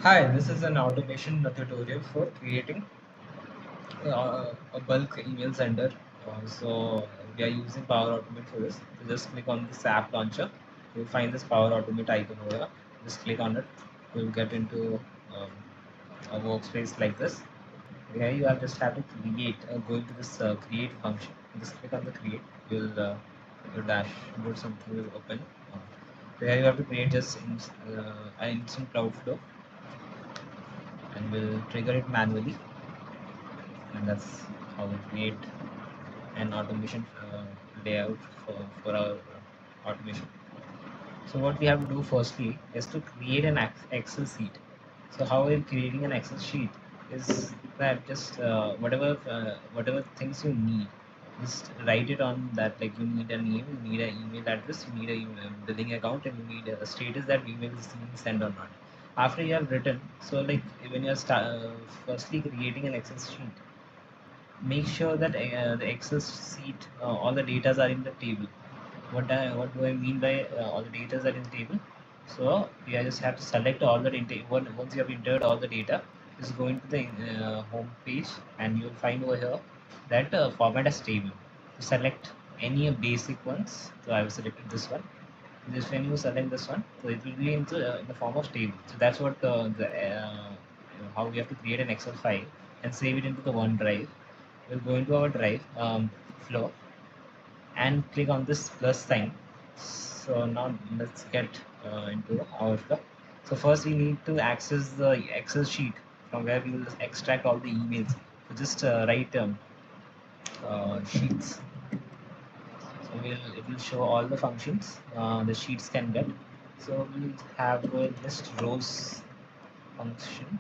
Hi, this is an automation tutorial for creating a bulk email sender. So we are using Power Automate for this. So just click on this app launcher. You'll find this Power Automate icon over here. Just click on it. You'll get into um, a workspace like this. Here you have just have to create. Go into this create function. Just click on the create. Your dashboard something will open. Uh, Here you have to create just an instant cloud flow, and we'll trigger it manually, and that's how we create an automation layout for our automation. So what we have to do firstly is to create an Excel sheet. So how we're creating an Excel sheet is that just whatever things you need, just write it on that. Like you need a name, you need an email address, you need a billing account, and you need a status that email is being sent or not. After you have written, so like when you're firstly creating an Excel sheet, make sure that the Excel sheet, all the data are in the table. What do I mean by all the data are in the table? So you just have to select all the data. Once you have entered all the data, just go into the home page, and you'll find over here that format as table. To select any basic ones, so I have selected this one. Just when you select this one, so it will be in the form of table. So that's what how we have to create an Excel file and save it into the OneDrive. We'll go into our drive flow and click on this plus sign. So now let's get into our flow. So first we need to access the Excel sheet from where we will extract all the emails. So just write sheets. So it will show all the functions the sheets can get. So we'll have a list rows function.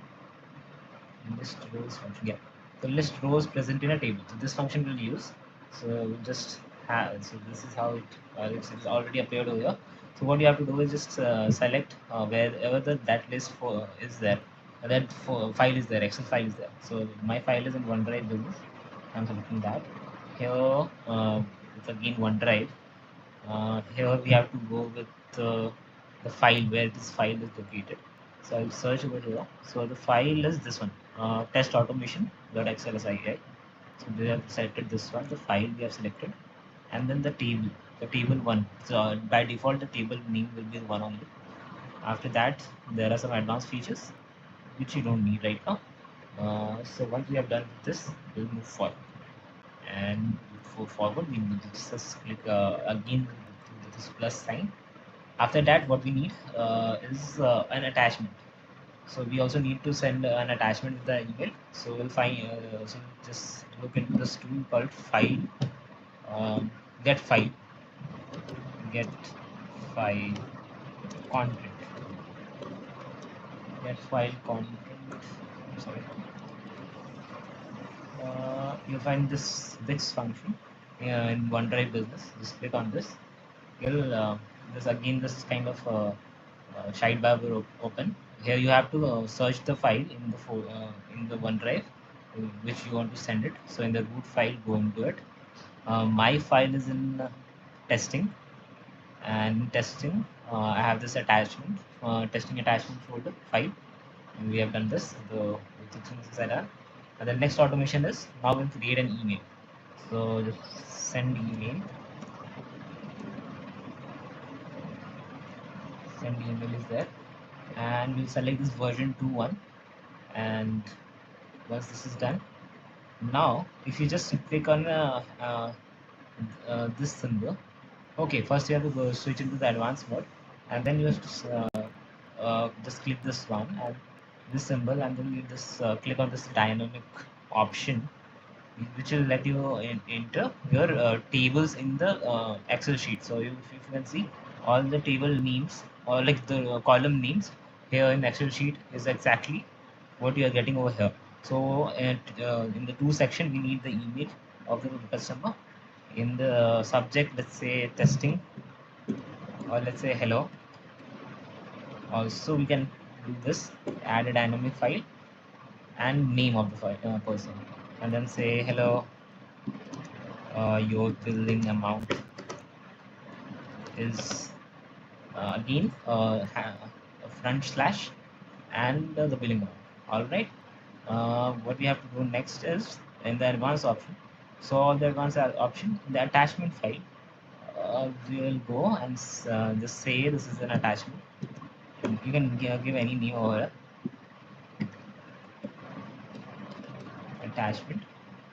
List rows function, yeah. The list rows present in a table. So this function will use. So we'll just have. So this is how it's already appeared over here. So what you have to do is just select wherever that list for is there. That file is there. Excel file is there. So my file is in OneDrive business. I'm selecting that. Here it's again OneDrive. Here we have to go with the file where this file is located. So I'll search over here. So the file is this one, test automation.xlsi. So we have selected this one, the file we have selected, and then the table one. So by default, the table name will be one only. After that, there are some advanced features which you don't need right now. So once we have done this, we'll move forward. And for forward, we need to just click again this plus sign. After that, what we need is an attachment. So we also need to send an attachment with the email. So we'll find so just look into this tool called file, um, get file, get file content, get file content. Sorry, you'll find this function in OneDrive Business. Just click on this. You'll this is kind of sidebar will open. Here you have to search the file in the OneDrive which you want to send it. So in the root file, go into it. My file is in testing, and in testing I have this attachment, testing attachment folder file, and we have done this. The things are done. And the next automation is now we'll create an email. So just send email. Send email is there, and we'll select this version 2.1. And once this is done, now if you just click on this symbol, okay, first you have to go switch into the advanced mode, and then you have to just click this one and this symbol, and then you just click on this dynamic option, which will let you enter your tables in the Excel sheet. So if you can see, all the table names or like the column names here in Excel sheet is exactly what you are getting over here. So in the to section, we need the email of the customer. In the subject, let's say testing, or let's say hello. Also, we can do this, add a dynamic file and name of the person, and then say hello. Your billing amount is again a front slash, and the billing amount. All right. What we have to do next is in the advanced option. So all the advanced option in the attachment file, we will go and just say this is an attachment. You can give any name over here, attachment,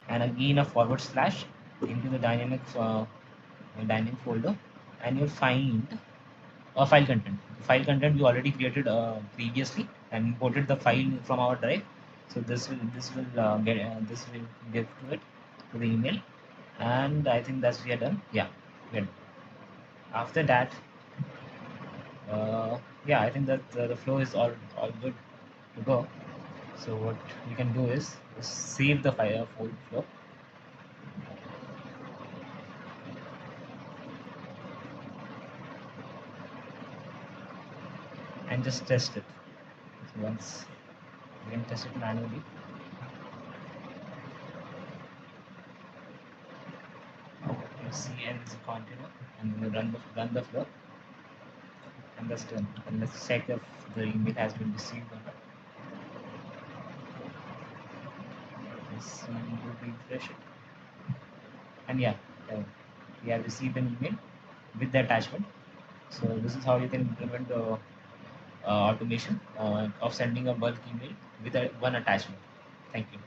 and again a forward slash into the dynamic folder, and you'll find file content. File content we already created previously and imported the file from our drive. So this will give to it to the email, and I think that's we are done. Yeah, we are done. After that, yeah, I think that the flow is all good to go. So what we can do is save the file flow and just test it. So once we can test it manually. You see and it's a continue, and we run the flow, and that's done. And let's check if the email has been received or not. Let's see, refresh it, and yeah, uh, we have received an email with the attachment. So this is how you can implement the automation of sending a bulk email with one attachment. Thank you.